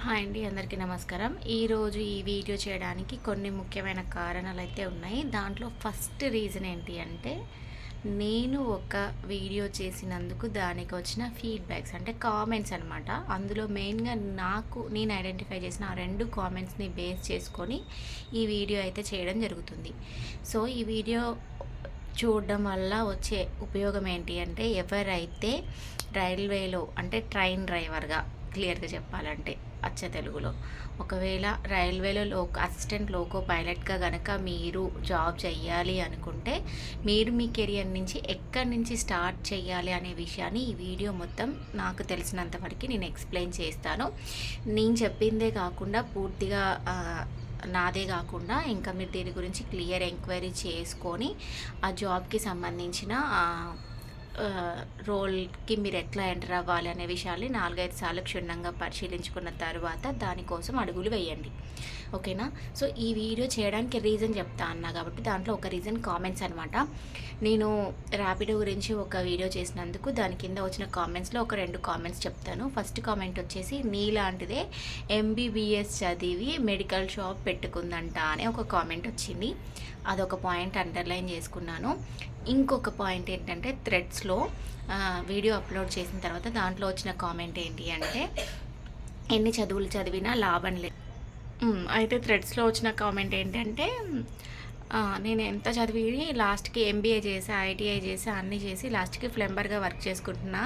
Hi అండి, అందరికీ నమస్కారం. ఈరోజు ఈ వీడియో చేయడానికి కొన్ని ముఖ్యమైన కారణాలు అయితే ఉన్నాయి. దాంట్లో ఫస్ట్ రీజన్ ఏంటి అంటే, నేను ఒక వీడియో చేసినందుకు దానికి వచ్చిన ఫీడ్బ్యాక్స్ అంటే కామెంట్స్ అనమాట. అందులో మెయిన్గా నేను ఐడెంటిఫై చేసిన ఆ 2 కామెంట్స్ని బేస్ చేసుకొని ఈ వీడియో అయితే చేయడం జరుగుతుంది. సో ఈ వీడియో చూడడం వల్ల వచ్చే ఉపయోగం ఏంటి అంటే, ఎవరైతే రైల్వేలో అంటే ట్రైన్ డ్రైవర్గా క్లియర్గా చెప్పాలంటే అచ్చ తెలుగులో, ఒకవేళ రైల్వేలో అసిస్టెంట్ లోకో పైలట్గా కనుక మీరు జాబ్ చెయ్యాలి అనుకుంటే, మీరు మీ కెరియర్ నుంచి ఎక్కడి నుంచి స్టార్ట్ చేయాలి అనే విషయాన్ని ఈ వీడియో మొత్తం నాకు తెలిసినంత వరకు నేను ఎక్స్ప్లెయిన్ చేస్తాను. నేను చెప్పిందే కాకుండా పూర్తిగా నాదే కాకుండా ఇంకా మీరు దీని గురించి క్లియర్ ఎంక్వైరీ చేసుకొని ఆ జాబ్కి సంబంధించిన రోల్కి మీరు ఎట్లా ఎంటర్ అవ్వాలి అనే విషయాన్ని 4-5 సార్లు క్షుణ్ణంగా పరిశీలించుకున్న తర్వాత దానికోసం అడుగులు వేయండి. ఓకేనా? సో ఈ వీడియో చేయడానికి రీజన్ చెప్తా అన్నా కాబట్టి దాంట్లో ఒక రీజన్ కామెంట్స్ అనమాట. నేను ర్యాపిడో గురించి ఒక వీడియో చేసినందుకు దాని కింద వచ్చిన కామెంట్స్లో ఒక 2 కామెంట్స్ చెప్తాను. ఫస్ట్ కామెంట్ వచ్చేసి, నీలాంటిదే ఎంబీబీఎస్ చదివి మెడికల్ షాప్ పెట్టుకుందంట అనే ఒక కామెంట్ వచ్చింది. అదొక పాయింట్ అండర్లైన్ చేసుకున్నాను. ఇంకొక పాయింట్ ఏంటంటే, థ్రెడ్స్లో వీడియో అప్లోడ్ చేసిన తర్వాత దాంట్లో వచ్చిన కామెంట్ ఏంటి అంటే, ఎన్ని చదువులు చదివినా లాభం లేదు. అయితే థ్రెడ్స్లో వచ్చిన కామెంట్ ఏంటంటే, నేను ఎంత చదివి లాస్ట్కి ఎంబీఏ చేసి ఐటీఐ చేసి అన్నీ చేసి లాస్ట్కి ప్లంబర్గా వర్క్ చేసుకుంటున్నా,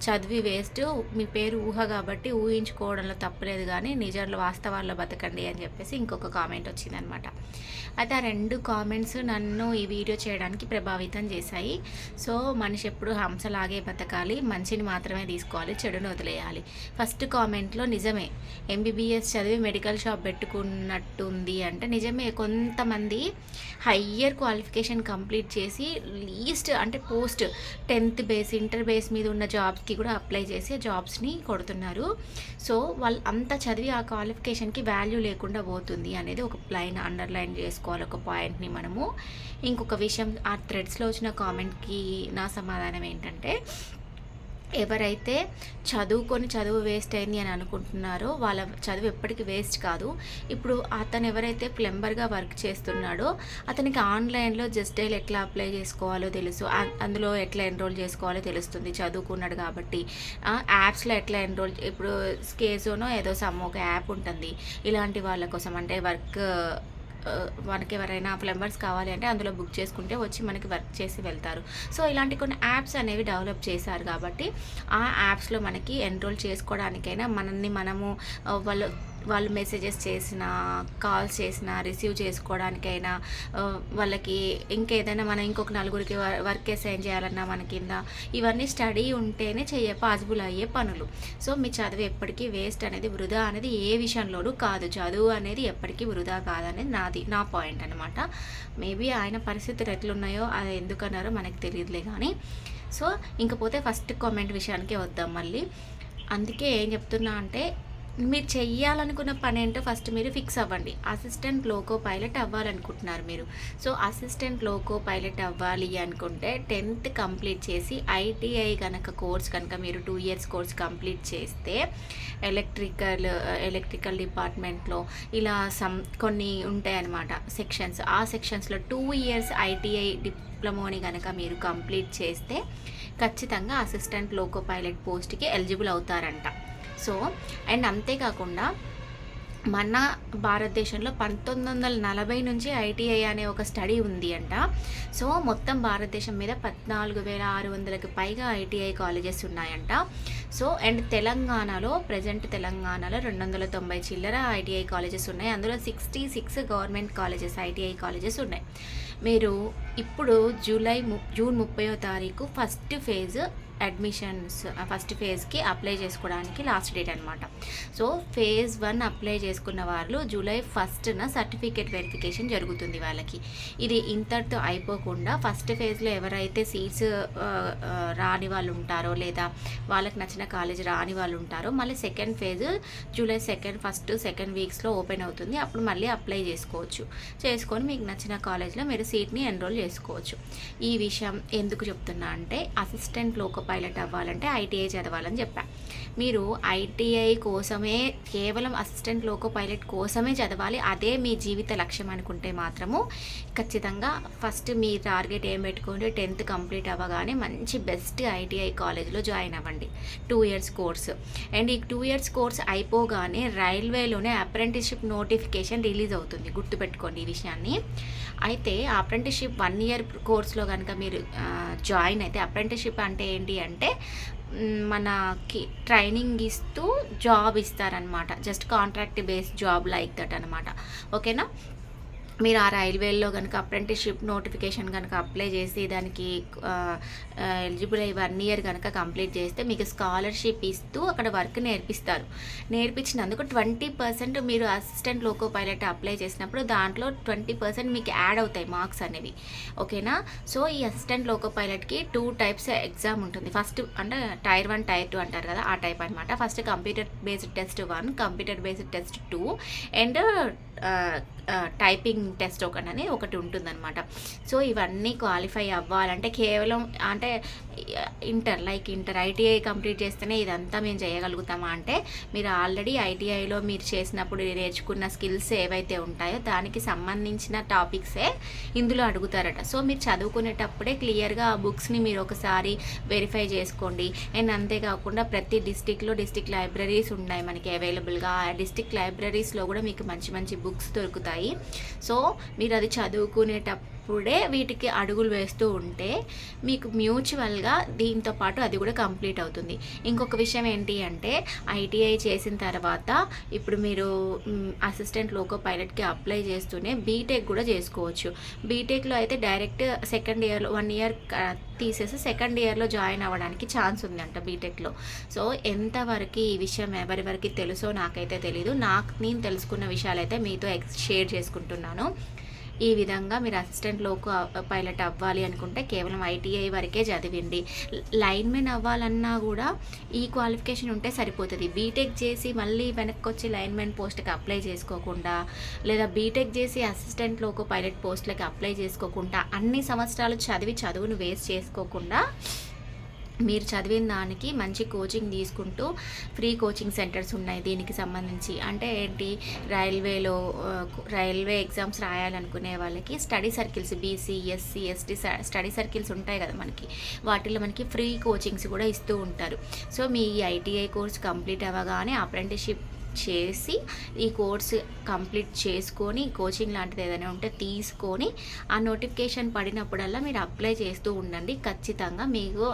చదివి వేస్ట్, మీ పేరు ఊహ కాబట్టి ఊహించుకోవడంలో తప్పలేదు కానీ నిజంలో వాస్తవాల్లో బతకండి అని చెప్పేసి ఇంకొక కామెంట్ వచ్చిందనమాట. అయితే ఆ 2 కామెంట్స్ నన్ను ఈ వీడియో చేయడానికి ప్రభావితం చేశాయి. సో మనిషి ఎప్పుడు హంసలాగే బతకాలి, మంచిని మాత్రమే తీసుకోవాలి, చెడును వదిలేయాలి. ఫస్ట్ కామెంట్లో నిజమే, ఎంబీబీఎస్ చదివి మెడికల్ షాప్ పెట్టుకున్నట్టుంది అంటే నిజమే. కొంతమంది హయ్యర్ క్వాలిఫికేషన్ కంప్లీట్ చేసి లీస్ట్ అంటే post 10th base inter base మీద ఉన్న జాబ్స్కి కూడా అప్లై చేసి జాబ్స్ని కొడుతున్నారు. సో వాళ్ళు అంతా చదివి ఆ క్వాలిఫికేషన్కి వాల్యూ లేకుండా పోతుంది అనేది ఒక లైన్ అండర్లైన్ చేసుకోవాలి, ఒక పాయింట్ని మనము. ఇంకొక విషయం, ఆ థ్రెడ్స్లో వచ్చిన కామెంట్కి నా సమాధానం ఏంటంటే, ఎవరైతే చదువు వేస్ట్ అయింది అని అనుకుంటున్నారో వాళ్ళ చదువు ఎప్పటికీ వేస్ట్ కాదు. ఇప్పుడు అతను ఎవరైతే ప్లంబర్గా వర్క్ చేస్తున్నాడో అతనికి ఆన్లైన్లో జస్ట్ డైల్ ఎట్లా అప్లై చేసుకోవాలో తెలుసు, అందులో ఎట్లా ఎన్రోల్ చేసుకోవాలో తెలుస్తుంది, చదువుకున్నాడు కాబట్టి. యాప్స్లో ఎట్లా ఎన్రోల్, ఇప్పుడు స్కేజోనో ఏదో ఒక యాప్ ఉంటుంది ఇలాంటి వాళ్ళ కోసం, అంటే మనకి ఎవరైనా ప్లంబర్స్ కావాలి అంటే అందులో బుక్ చేసుకుంటే వచ్చి మనకి వర్క్ చేసి వెళ్తారు. సో ఇలాంటి కొన్ని యాప్స్ అనేవి డెవలప్ చేశారు కాబట్టి ఆ యాప్స్లో మనకి ఎన్రోల్ చేసుకోవడానికైనా మనము వాళ్ళు మెసేజెస్ చేసినా, కాల్స్ చేసినా, రిసీవ్ చేసుకోవడానికైనా, వాళ్ళకి ఇంకేదైనా మనం ఇంకొక నలుగురికి వర్క్ అసైన్ చేయాలన్నా మన కింద, ఇవన్నీ స్టడీ ఉంటేనే పాసిబుల్ అయ్యే పనులు. సో మీ చదువు ఎప్పటికీ వేస్ట్ అనేది, వృధా అనేది ఏ విషయంలోనూ కాదు. చదువు అనేది ఎప్పటికీ వృధా కాదనేది నా పాయింట్ అనమాట. మేబీ ఆయన పరిస్థితులు ఎట్లున్నాయో అది ఎందుకన్నారో మనకు తెలియదులే కానీ. సో ఇంకపోతే ఫస్ట్ కామెంట్ విషయానికే వద్దాం మళ్ళీ. అందుకే ఏం చెప్తున్నా అంటే, మీరు చెయ్యాలనుకున్న పని ఏంటో ఫస్ట్ మీరు ఫిక్స్ అవ్వండి. అసిస్టెంట్ లోకో పైలట్ అవ్వాలనుకుంటున్నారు మీరు. సో అసిస్టెంట్ లోకో పైలట్ అవ్వాలి అనుకుంటే 10th కంప్లీట్ చేసి ఐటీఐ కోర్స్ కనుక మీరు 2 years కోర్స్ కంప్లీట్ చేస్తే ఎలక్ట్రికల్ డిపార్ట్మెంట్లో ఇలా కొన్ని ఉంటాయన్నమాట సెక్షన్స్. ఆ సెక్షన్స్లో 2 years ఐటీఐ డిప్లొమోని కనుక మీరు కంప్లీట్ చేస్తే ఖచ్చితంగా అసిస్టెంట్ లోకో పైలట్ పోస్ట్కి ఎలిజిబుల్ అవుతారంట. సో అండ్ అంతేకాకుండా మన భారతదేశంలో 1940 నుంచి ఐటీఐ అనే ఒక స్టడీ ఉంది అంట. సో మొత్తం భారతదేశం మీద 14,600కి పైగా ఐటీఐ కాలేజెస్ ఉన్నాయంట. సో అండ్ ప్రజెంట్ తెలంగాణలో 290 చిల్లర ఐటీఐ కాలేజెస్ ఉన్నాయి. అందులో 66 గవర్నమెంట్ కాలేజెస్ ఐటీఐ కాలేజెస్ ఉన్నాయి. మీరు ఇప్పుడు జూన్ 30వ తారీఖు ఫస్ట్ ఫేజ్కి అప్లై చేసుకోవడానికి లాస్ట్ డేట్ అనమాట. సో phase 1 అప్లై చేసుకున్న వాళ్ళు July 1న సర్టిఫికేట్ వెరిఫికేషన్ జరుగుతుంది వాళ్ళకి. ఇది ఇంతటితో అయిపోకుండా ఫస్ట్ ఫేజ్లో ఎవరైతే సీట్స్ రాని వాళ్ళు ఉంటారో లేదా వాళ్ళకి నచ్చిన కాలేజ్ రాని వాళ్ళు ఉంటారో, మళ్ళీ second phase July 2nd, 1st, 2nd వీక్స్లో ఓపెన్ అవుతుంది. అప్పుడు మళ్ళీ అప్లై చేసుకొని మీకు నచ్చిన కాలేజ్లో మీరు సీట్ని ఎన్రోల్ చేసుకోవచ్చు. ఈ విషయం ఎందుకు చెప్తున్నా అంటే, అసిస్టెంట్ లోకో పైలట్ అవ్వాలంటే ఐటీఐ చదవాలని చెప్పా. మీరు ఐటీఐ కోసమే, కేవలం అసిస్టెంట్ లోకో పైలట్ కోసమే చదవాలి, అదే మీ జీవిత లక్ష్యం అనుకుంటే మాత్రము ఖచ్చితంగా ఫస్ట్ మీ టార్గెట్ ఏం పెట్టుకోండి, 10th కంప్లీట్ అవ్వగానే మంచి బెస్ట్ ఐటీఐ కాలేజ్లో జాయిన్ అవ్వండి. 2 years కోర్స్. అండ్ ఈ 2 years కోర్స్ అయిపోగానే రైల్వేలోనే అప్రెంటిస్షిప్ నోటిఫికేషన్ రిలీజ్ అవుతుంది, గుర్తుపెట్టుకోండి ఈ విషయాన్ని. అయితే అప్రెంటిస్షిప్ 1 year కోర్స్లో కనుక మీరు జాయిన్ అయితే, అప్రెంటిస్షిప్ అంటే ఏంటి అంటే మనకి ట్రైనింగ్ ఇస్తూ జాబ్ ఇస్తారనమాట. Just contract based job like that అనమాట. ఓకేనా. మీరు ఆ రైల్వేలో కనుక అప్రెంటిస్షిప్ నోటిఫికేషన్ కనుక అప్లై చేసి దానికి ఎలిజిబుల్ అయ్యి 1 year కనుక కంప్లీట్ చేస్తే మీకు స్కాలర్షిప్ ఇస్తూ అక్కడ వర్క్ నేర్పిస్తారు. నేర్పించినందుకు 20% మీరు అసిస్టెంట్ లోకో పైలట్ అప్లై చేసినప్పుడు దాంట్లో 20% మీకు యాడ్ అవుతాయి మార్క్స్ అనేవి. ఓకేనా. సో ఈ అసిస్టెంట్ లోకో పైలట్కి 2 types ఎగ్జామ్ ఉంటుంది. ఫస్ట్ అంటే Tier 1 Tier 2 అంటారు కదా, ఆ టైప్ అనమాట. First computer based test 1, computer based test 2 and typing test ఒకటి ఉంటుందన్నమాట. సో ఇవన్నీ క్వాలిఫై అవ్వాలంటే కేవలం అంటే ఇంటర్ ఐటీఐ కంప్లీట్ చేస్తేనే ఇదంతా మేము చేయగలుగుతామా అంటే, మీరు ఆల్రెడీ ఐటీఐలో మీరు చేసినప్పుడు నేర్చుకున్న స్కిల్స్ ఏవైతే ఉంటాయో దానికి సంబంధించిన టాపిక్సే ఇందులో అడుగుతారట. సో మీరు చదువుకునేటప్పుడే క్లియర్గా ఆ బుక్స్ని మీరు ఒకసారి వెరిఫై చేసుకోండి. అండ్ అంతేకాకుండా ప్రతి డిస్టిక్లో డిస్టిక్ లైబ్రరీస్ ఉన్నాయి మనకి అవైలబుల్గా. ఆ డిస్టిక్ లైబ్రరీస్లో కూడా మీకు మంచి మంచి బుక్స్ దొరుకుతాయి. సో మీరు అది చదువుకునేటప్పుడే వీటికి అడుగులు వేస్తూ ఉంటే మీకు మ్యూచువల్గా దీంతో పాటు అది కూడా కంప్లీట్ అవుతుంది. ఇంకొక విషయం ఏంటి అంటే, ఐటీఐ చేసిన తర్వాత ఇప్పుడు మీరు అసిస్టెంట్ లోకో పైలట్కి అప్లై చేస్తూనే బీటెక్ కూడా చేసుకోవచ్చు. బీటెక్లో అయితే డైరెక్ట్ సెకండ్ ఇయర్లో 1 year తీసేసి సెకండ్ ఇయర్లో జాయిన్ అవ్వడానికి ఛాన్స్ ఉందంట బీటెక్లో. సో ఎంతవరకు ఈ విషయం ఎవరి వరకు తెలుసో నాకైతే తెలీదు. నేను తెలుసుకున్న విషయాలు అయితే మీతో షేర్ చేసుకుంటున్నాను. ఈ విధంగా మీరు అసిస్టెంట్ లోకో పైలట్ అవ్వాలి అనుకుంటే కేవలం ఐటీఐ వరకే చదివిండి. లైన్మెన్ అవ్వాలన్నా కూడా ఈ క్వాలిఫికేషన్ ఉంటే సరిపోతుంది. బీటెక్ చేసి మళ్ళీ వెనక్కి వచ్చి లైన్మెన్ పోస్ట్కి అప్లై చేసుకోకుండా, లేదా బీటెక్ చేసి అసిస్టెంట్ లోకో పైలట్ పోస్ట్లకి అప్లై చేసుకోకుండా, అన్ని సంవత్సరాలు చదువును వేస్ట్ చేసుకోకుండా మీరు చదివిన దానికి మంచి కోచింగ్ తీసుకుంటూ ఫ్రీ కోచింగ్ సెంటర్స్ ఉన్నాయి దీనికి సంబంధించి. అంటే ఏంటి, రైల్వే ఎగ్జామ్స్ రాయాలనుకునే వాళ్ళకి study circles, BC SC ST study circles ఉంటాయి కదా మనకి, వాటిలో మనకి ఫ్రీ కోచింగ్స్ కూడా ఇస్తూ ఉంటారు. సో మీ ఐటీఐ కోర్స్ కంప్లీట్ అవ్వగానే అప్రెంటిస్షిప్ చేసి ఈ కోర్సు కంప్లీట్ చేసుకొని కోచింగ్ లాంటిది ఏదైనా ఉంటే తీసుకొని ఆ నోటిఫికేషన్ పడినప్పుడల్లా మీరు అప్లై చేస్తూ ఉండండి. ఖచ్చితంగా మీకు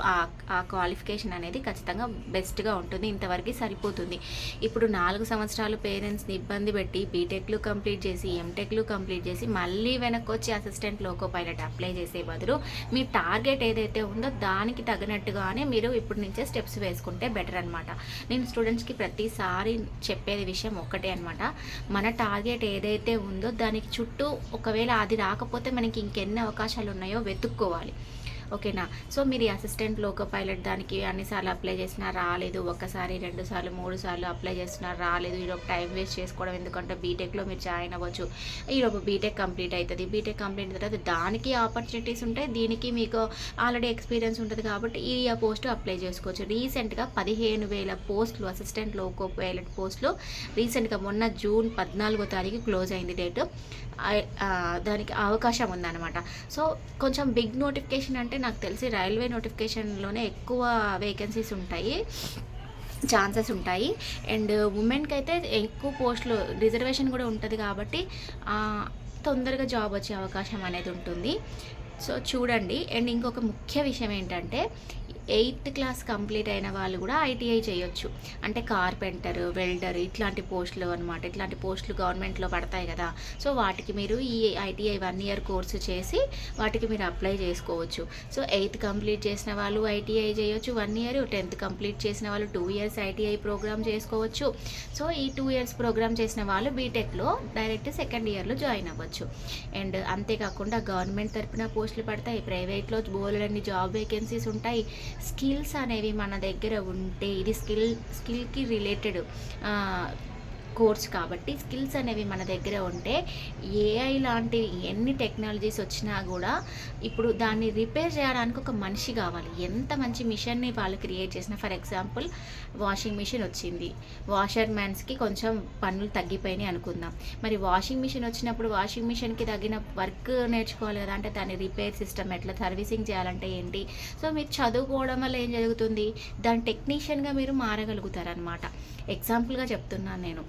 ఆ క్వాలిఫికేషన్ అనేది ఖచ్చితంగా బెస్ట్గా ఉంటుంది. ఇంతవరకు సరిపోతుంది. ఇప్పుడు 4 సంవత్సరాలు పేరెంట్స్ని ఇబ్బంది పెట్టి బీటెక్లు కంప్లీట్ చేసి ఎంటెక్లు కంప్లీట్ చేసి మళ్ళీ వెనక్కి వచ్చి అసిస్టెంట్ లోకో పైలట్ అప్లై చేసే బదులు మీ టార్గెట్ ఏదైతే ఉందో దానికి తగినట్టుగానే మీరు ఇప్పుడు నుంచే స్టెప్స్ వేసుకుంటే బెటర్ అనమాట. నేను స్టూడెంట్స్కి ప్రతిసారి చెప్పేది విషయం ఒక్కటే అనమాట, మన టార్గెట్ ఏదైతే ఉందో దానికి చుట్టూ ఒకవేళ అది రాకపోతే మనకి ఇంకెన్ని అవకాశాలు ఉన్నాయో వెతుక్కోవాలి. ఓకేనా. సో మీరు ఈ అసిస్టెంట్ లోకో పైలట్ దానికి అన్నిసార్లు అప్లై చేసినా రాలేదు, 1 సారి 2 సార్లు 3 సార్లు అప్లై చేసినా రాలేదు, ఈరోజు టైం వేస్ట్ చేసుకోవడం ఎందుకంటే బీటెక్లో మీరు జాయిన్ అవ్వచ్చు. ఈరోజు బీటెక్ కంప్లీట్ అవుతుంది. బీటెక్ కంప్లీట్ అయిన తర్వాత దానికి ఆపర్చునిటీస్ ఉంటాయి, దీనికి మీకు ఆల్రెడీ ఎక్స్పీరియన్స్ ఉంటుంది కాబట్టి ఈ పోస్ట్ అప్లై చేసుకోవచ్చు. రీసెంట్గా 15,000 పోస్టులు అసిస్టెంట్ లోకో పైలట్ పోస్టులు రీసెంట్గా మొన్న జూన్ 14వ తారీఖు క్లోజ్ అయింది డేటు. దానికి అవకాశం ఉందన్నమాట. సో కొంచెం బిగ్ నోటిఫికేషన్ అంటే నాకు తెలిసి రైల్వే నోటిఫికేషన్లోనే ఎక్కువ వేకెన్సీస్ ఉంటాయి, ఛాన్సెస్ ఉంటాయి. అండ్ ఉమెన్కి అయితే ఎక్కువ పోస్టులు రిజర్వేషన్ కూడా ఉంటుంది కాబట్టి తొందరగా జాబ్ వచ్చే అవకాశం అనేది ఉంటుంది. సో చూడండి. అండ్ ఇంకొక ముఖ్య విషయం ఏంటంటే 8th క్లాస్ కంప్లీట్ అయిన వాళ్ళు కూడా ఐటీఐ చేయొచ్చు. అంటే కార్పెంటర్, వెల్డర్ ఇట్లాంటి పోస్టులు అనమాట. ఇట్లాంటి పోస్టులు గవర్నమెంట్లో పడతాయి కదా. సో వాటికి మీరు ఈ ఐటీఐ 1 year కోర్సు చేసి వాటికి మీరు అప్లై చేసుకోవచ్చు. సో 8th కంప్లీట్ చేసిన వాళ్ళు ఐటీఐ చేయొచ్చు 1 year, 10th కంప్లీట్ చేసిన వాళ్ళు 2 years ఐటీఐ ప్రోగ్రామ్ చేసుకోవచ్చు. సో ఈ 2 years ప్రోగ్రామ్ చేసిన వాళ్ళు బీటెక్లో డైరెక్ట్ సెకండ్ ఇయర్లో జాయిన్ అవ్వచ్చు. అండ్ అంతేకాకుండా గవర్నమెంట్ తరపున పోస్టులు పడతాయి, ప్రైవేట్లో బోలెడన్ని జాబ్ వేకెన్సీస్ ఉంటాయి. స్కిల్స్ అనేవి మన దగ్గర ఉంటే ఇది స్కిల్కి రిలేటెడ్ కోర్స్ కాబట్టి స్కిల్స్ అనేవి మన దగ్గర ఉంటే ఏఐ లాంటి ఎన్ని టెక్నాలజీస్ వచ్చినా కూడా ఇప్పుడు దాన్ని రిపేర్ చేయడానికి ఒక మనిషి కావాలి. ఎంత మంచి మిషన్ని వాళ్ళు క్రియేట్ చేసిన, ఫర్ ఎగ్జాంపుల్ వాషింగ్ మిషన్ వచ్చింది, వాషర్ మ్యాన్స్కి కొంచెం పనులు తగ్గిపోయినాయి అనుకుందాం. మరి వాషింగ్ మిషన్ వచ్చినప్పుడు వాషింగ్ మిషన్కి తగిన వర్క్ నేర్చుకోవాలి కదా, అంటే దాని రిపేర్ సిస్టమ్ ఎట్లా, సర్వీసింగ్ చేయాలంటే ఏంటి. సో మీరు చదువుకోవడం వల్ల ఏం జరుగుతుంది, దాని టెక్నీషియన్గా మీరు మారగలుగుతారనమాట. ఎగ్జాంపుల్గా చెప్తున్నాను నేను.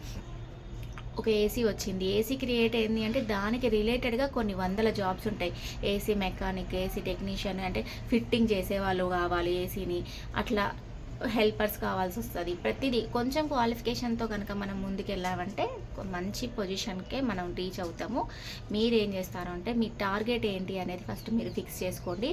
ఒక ఏసీ వచ్చింది, ఏసీ క్రియేట్ అయింది అంటే దానికి రిలేటెడ్గా కొన్ని వందల జాబ్స్ ఉంటాయి. ఏసీ మెకానిక్, ఏసీ టెక్నీషియన్, అంటే ఫిట్టింగ్ చేసేవాళ్ళు కావాలి ఏసీని, అట్లా హెల్పర్స్ కావాల్సి వస్తుంది. ప్రతిదీ కొంచెం క్వాలిఫికేషన్తో కనుక మనం ముందుకెళ్ళామంటే మంచి పొజిషన్కే మనం రీచ్ అవుతాము. మీరేం చేస్తారు అంటే మీ టార్గెట్ ఏంటి అనేది ఫస్ట్ మీరు ఫిక్స్ చేసుకోండి.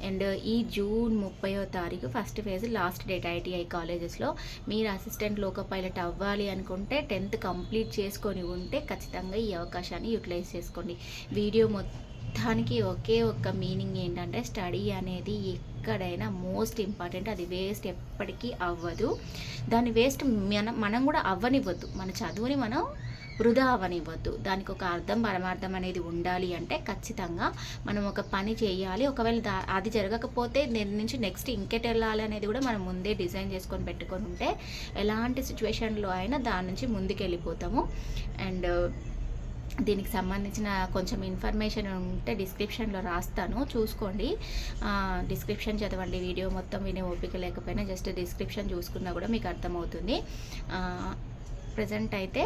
అండ్ ఈ జూన్ 30వ తారీఖు first phase last date. ITI కాలేజెస్లో మీరు అసిస్టెంట్ లోకో పైలట్ అవ్వాలి అనుకుంటే 10th కంప్లీట్ చేసుకొని ఉంటే ఖచ్చితంగా ఈ అవకాశాన్ని యూటిలైజ్ చేసుకోండి. వీడియో మొత్తానికి ఒకే ఒక్క మీనింగ్ ఏంటంటే స్టడీ అనేది ఎక్కడైనా మోస్ట్ ఇంపార్టెంట్. అది వేస్ట్ ఎప్పటికీ అవ్వదు. దాన్ని వేస్ట్ మనం కూడా అవ్వనివ్వద్దు. మన చదువుని మనం వృధా అవ్వనివ్వద్దు. దానికి ఒక అర్థం పరమార్థం అనేది ఉండాలి అంటే ఖచ్చితంగా మనం ఒక పని చేయాలి. ఒకవేళ అది జరగకపోతే దీని నుంచి నెక్స్ట్ ఇంకెట్ వెళ్ళాలి అనేది కూడా మనం ముందే డిజైన్ చేసుకొని పెట్టుకొని ఉంటే ఎలాంటి సిచ్యువేషన్లో అయినా దాని నుంచి ముందుకు వెళ్ళిపోతాము. అండ్ దీనికి సంబంధించిన కొంచెం ఇన్ఫర్మేషన్ ఉంటే డిస్క్రిప్షన్లో రాస్తాను, చూసుకోండి. డిస్క్రిప్షన్ చదవండి. వీడియో మొత్తం వినే ఓపిక లేకపోయినా జస్ట్ డిస్క్రిప్షన్ చూసుకున్నా కూడా మీకు అర్థమవుతుంది. ప్రజెంట్ అయితే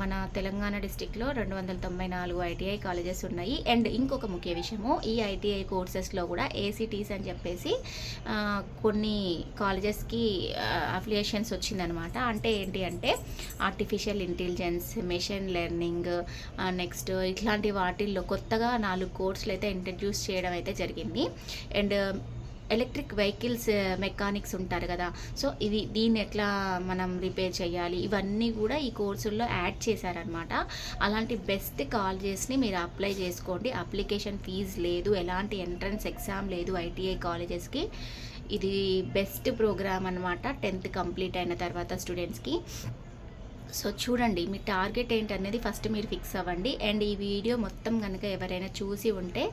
మన తెలంగాణ డిస్టిక్లో 294 ఐటీఐ కాలేజెస్ ఉన్నాయి. అండ్ ఇంకొక ముఖ్య విషయము, ఈ ఐటీఐ కోర్సెస్లో కూడా ఏసీటీస్ అని చెప్పేసి కొన్ని కాలేజెస్కి అఫిలియేషన్స్ వచ్చిందనమాట. అంటే ఏంటి అంటే artificial intelligence, machine learning, next ఇట్లాంటి వాటిల్లో కొత్తగా 4 కోర్సులు అయితే ఇంట్రడ్యూస్ చేయడం అయితే జరిగింది. అండ్ ఎలక్ట్రిక్ వెహికల్స్ మెకానిక్స్ ఉంటారు కదా, సో దీన్ని ఎట్లా మనం రిపేర్ చేయాలి, ఇవన్నీ కూడా ఈ కోర్సుల్లో యాడ్ చేశారనమాట. అలాంటి బెస్ట్ కాలేజెస్ని మీరు అప్లై చేసుకోండి. అప్లికేషన్ ఫీజు లేదు, ఎలాంటి ఎంట్రన్స్ ఎగ్జామ్ లేదు ఐటీఐ కాలేజెస్కి. ఇది బెస్ట్ ప్రోగ్రామ్ అనమాట 10th కంప్లీట్ అయిన తర్వాత స్టూడెంట్స్కి. సో చూడండి, మీ టార్గెట్ ఏంటనేది ఫస్ట్ మీరు ఫిక్స్ అవ్వండి. అండ్ ఈ వీడియో మొత్తం కనుక ఎవరైనా చూసి ఉంటే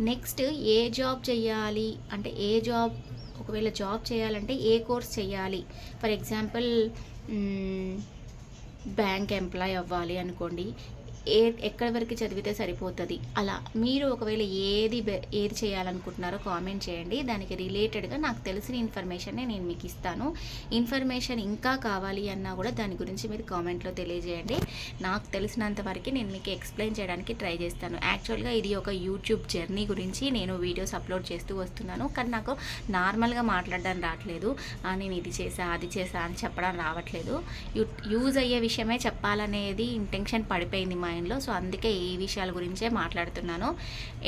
నెక్స్ట్ ఏ జాబ్ చేయాలి అంటే ఒకవేళ జాబ్ చేయాలంటే ఏ కోర్స్ చేయాలి, ఫర్ ఎగ్జాంపుల్ బ్యాంక్ ఎంప్లాయ్ అవ్వాలి అనుకోండి, ఎక్కడి వరకు చదివితే సరిపోతుంది, అలా మీరు ఒకవేళ ఏది చేయాలనుకుంటున్నారో కామెంట్ చేయండి. దానికి రిలేటెడ్గా నాకు తెలిసిన ఇన్ఫర్మేషన్ని నేను మీకు ఇస్తాను. ఇన్ఫర్మేషన్ ఇంకా కావాలి అన్నా కూడా దాని గురించి మీరు కామెంట్లో తెలియజేయండి. నాకు తెలిసినంత వరకు నేను మీకు ఎక్స్ప్లెయిన్ చేయడానికి ట్రై చేస్తాను. యాక్చువల్గా ఇది ఒక యూట్యూబ్ జర్నీ గురించి నేను వీడియోస్ అప్లోడ్ చేస్తూ వస్తున్నాను, కానీ నాకు నార్మల్గా మాట్లాడడం రావట్లేదు. నేను ఇది చేసా అది చేసా అని చెప్పడం రావట్లేదు. యూజ్ అయ్యే విషయమే చెప్పాలనేది ఇంటెన్షన్ పడిపోయింది మైండ్లో. సో అందుకే ఈ విషయాల గురించే మాట్లాడుతున్నాను.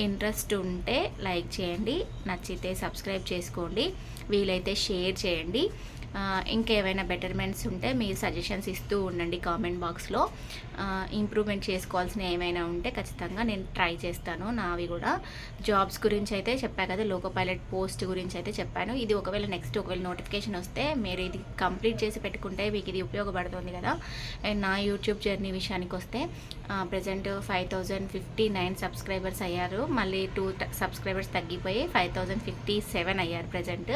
ఇంట్రెస్ట్ ఉంటే లైక్ చేయండి, నచ్చితే సబ్స్క్రైబ్ చేసుకోండి, వీలైతే షేర్ చేయండి. ఇంకేమైనా బెటర్మెంట్స్ ఉంటే మీరు సజెషన్స్ ఇస్తూ ఉండండి కామెంట్ బాక్స్లో. ఇంప్రూవ్మెంట్ చేసుకోవాల్సిన ఏమైనా ఉంటే ఖచ్చితంగా నేను ట్రై చేస్తాను. నావి కూడా జాబ్స్ గురించి అయితే చెప్పా కదా, లోకో పైలట్ పోస్ట్ గురించి అయితే చెప్పాను. ఇది ఒకవేళ నోటిఫికేషన్ వస్తే మీరు ఇది కంప్లీట్ చేసి పెట్టుకుంటే మీకు ఇది ఉపయోగపడుతుంది కదా. అండ్ నా యూట్యూబ్ జర్నీ విషయానికి వస్తే ప్రజెంట్ 5059 సబ్స్క్రైబర్స్ అయ్యారు. మళ్ళీ 2 సబ్స్క్రైబర్స్ తగ్గిపోయి 5057 అయ్యారు ప్రజెంట్.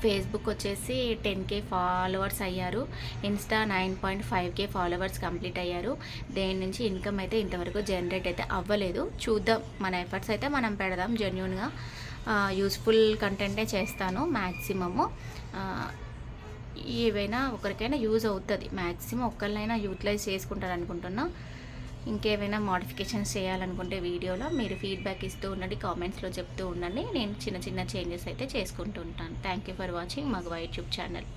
ఫేస్బుక్ వచ్చేసి 10K ఫాలోవర్స్ అయ్యారు. ఇన్స్టా 9.5K ఫాలోవర్స్ కంప్లీట్ అయ్యారు. దేని నుంచి ఇన్కమ్ అయితే ఇంతవరకు జనరేట్ అయితే అవ్వలేదు. చూద్దాం, మన ఎఫర్ట్స్ అయితే మనం పెడదాం. జెన్యూన్గా యూస్ఫుల్ కంటెంటే చేస్తాను మ్యాక్సిమము. ఏవైనా ఒకరికైనా యూజ్ అవుతుంది, మ్యాక్సిమం ఒకళ్ళైనా యూటిలైజ్ చేసుకుంటారు అనుకుంటున్నా. ఇంకేమైనా మోడిఫికేషన్స్ చేయాలనుకుంటే వీడియోలో మీరు ఫీడ్బ్యాక్ ఇస్తూ ఉండండి, కామెంట్స్లో చెప్తూ ఉండండి. నేను చిన్న చేంజెస్ అయితే చేసుకుంటూ ఉంటాను. థ్యాంక్ యూ ఫర్ వాచింగ్ మగవా యూట్యూబ్ ఛానల్.